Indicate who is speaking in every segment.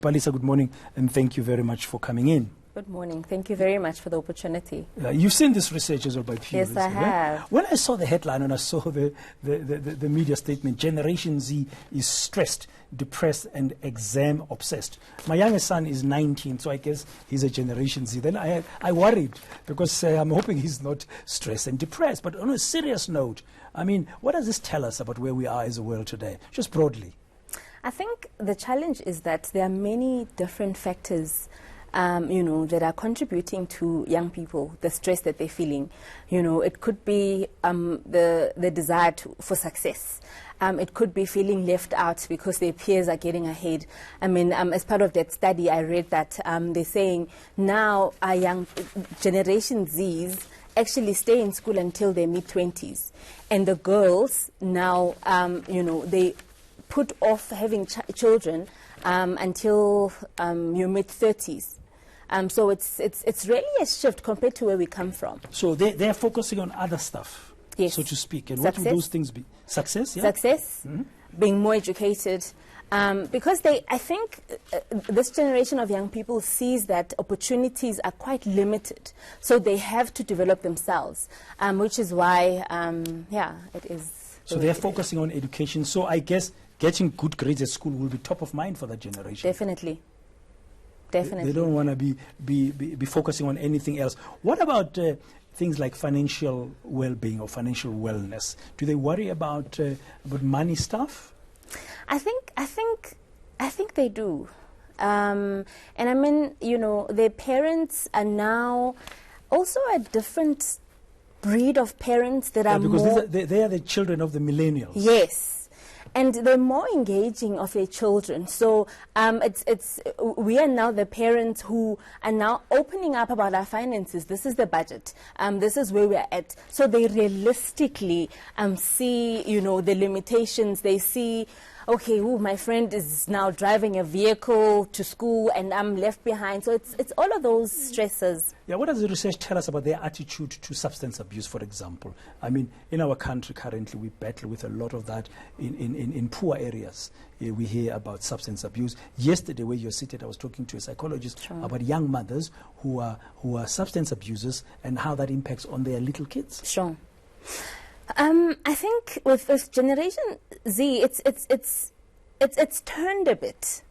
Speaker 1: Palisa, good morning, and thank you very much for coming in.
Speaker 2: Good morning. Thank you very much for the opportunity.
Speaker 1: You've seen this research as well by PEW.
Speaker 2: Yes, I have.
Speaker 1: When I saw the headline and I saw the media statement, Generation Z is stressed, depressed, and exam obsessed. My youngest son is 19, so I guess he's a Generation Z. Then I worried because I'm hoping he's not stressed and depressed. But on a serious note, I mean, what does this tell us about where we are as a world today, just broadly?
Speaker 2: I think the challenge is that there are many different factors that are contributing to young people, the stress that they're feeling. It could be the desire for success. It could be feeling left out because their peers are getting ahead. I mean, as part of that study, I read that they're saying now our young Generation Zs actually stay in school until their mid-20s. And the girls now, they put off having children until your mid-30s. So it's really a shift compared to where we come from.
Speaker 1: So they're focusing on other stuff,
Speaker 2: yes,
Speaker 1: so to speak. And
Speaker 2: success.
Speaker 1: What would those things be? Success, yeah?
Speaker 2: Success, being more educated. Because I think this generation of young people sees that opportunities are quite limited. So they have to develop themselves, which is why, it is.
Speaker 1: So they're focusing on education. So I guess getting good grades at school will be top of mind for that generation.
Speaker 2: Definitely. Definitely.
Speaker 1: They don't want to be focusing on anything else. What about things like financial well-being or financial wellness? Do they worry about money stuff?
Speaker 2: I think they do. And I mean, their parents are now also a different breed of parents that are
Speaker 1: because
Speaker 2: more...
Speaker 1: they are the children of the millennials.
Speaker 2: Yes. And they're more engaging of their children. So we are now the parents who are now opening up about our finances. This is the budget. This is where we're at. So they realistically see, the limitations. They see, okay, my friend is now driving a vehicle to school and I'm left behind. So it's all of those stresses.
Speaker 1: Yeah, what does the research tell us about their attitude to substance abuse, for example? I mean, in our country currently, we battle with a lot of that in poor areas. We hear about substance abuse. Yesterday, where you're seated, I was talking to a psychologist about young mothers who are substance abusers and how that impacts on their little kids.
Speaker 2: Sure. I think with Generation Z, it's turned a bit.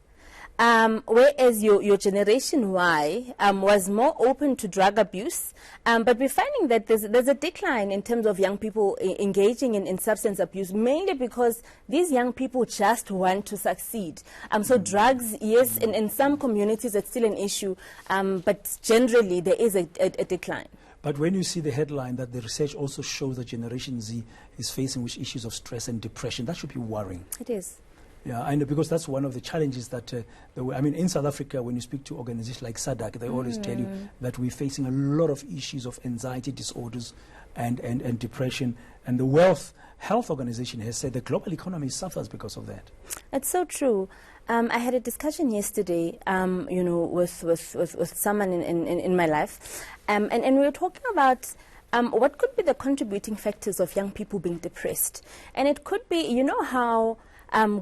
Speaker 2: Whereas your Generation Y was more open to drug abuse, but we're finding that there's a decline in terms of young people engaging in substance abuse, mainly because these young people just want to succeed. So drugs, yes, in some communities it's still an issue, but generally there is a decline.
Speaker 1: But when you see the headline that the research also shows that Generation Z is facing with issues of stress and depression, that should be worrying.
Speaker 2: It is.
Speaker 1: Yeah, I know, because that's one of the challenges that, in South Africa, when you speak to organizations like SADC, they always tell you that we're facing a lot of issues of anxiety disorders and depression. And the World Health Organization has said the global economy suffers because of that.
Speaker 2: It's so true. I had a discussion yesterday, with someone in my life, and we were talking about what could be the contributing factors of young people being depressed. And it could be, how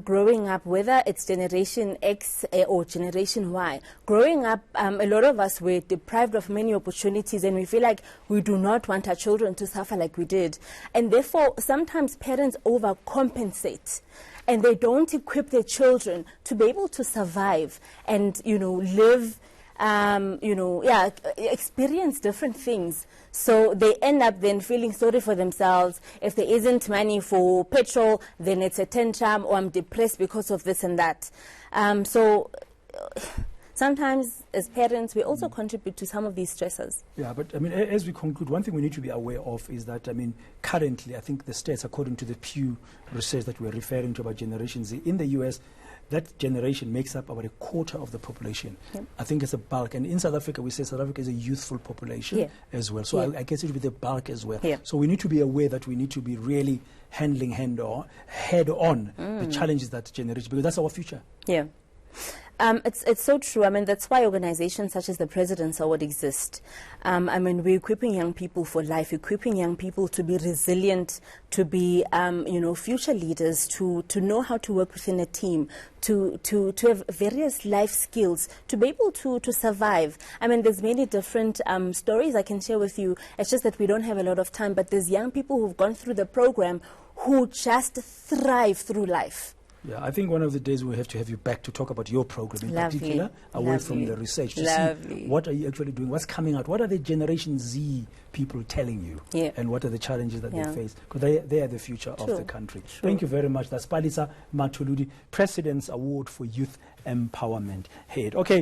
Speaker 2: growing up, whether it's Generation X or Generation Y, growing up, a lot of us were deprived of many opportunities and we feel like we do not want our children to suffer like we did. And therefore, sometimes parents overcompensate and they don't equip their children to be able to survive and, live, experience different things. So they end up then feeling sorry for themselves. If there isn't money for petrol, then it's a tantrum, or I'm depressed because of this and that. So sometimes as parents, we also contribute to some of these stresses.
Speaker 1: Yeah, but as we conclude, one thing we need to be aware of is that, currently, I think the stats, according to the PEW research that we're referring to about Generation Z, in the US, that generation makes up about a quarter of the population. Yep. I think it's a bulk. And in South Africa, we say South Africa is a youthful population as well. So I guess it would be the bulk as well. So we need to be aware that we need to be really handling head on the challenges that generation, because that's our future.
Speaker 2: Yeah. It's so true. I mean, that's why organizations such as the President's Award exist. I mean, we're equipping young people for life, equipping young people to be resilient, to be, future leaders, to know how to work within a team, to have various life skills, to be able to survive. I mean, there's many different stories I can share with you. It's just that we don't have a lot of time, but there's young people who've gone through the program who just thrive through life.
Speaker 1: Yeah, I think one of the days we'll have to have you back to talk about your program in particular, away from the research, to see what are you actually doing, what's coming out, what are the Generation Z people telling you, and what are the challenges that they face, because they are the future of the country. Thank you very much. That's Palisa Matuludi, President's Award for Youth Empowerment Head. Okay.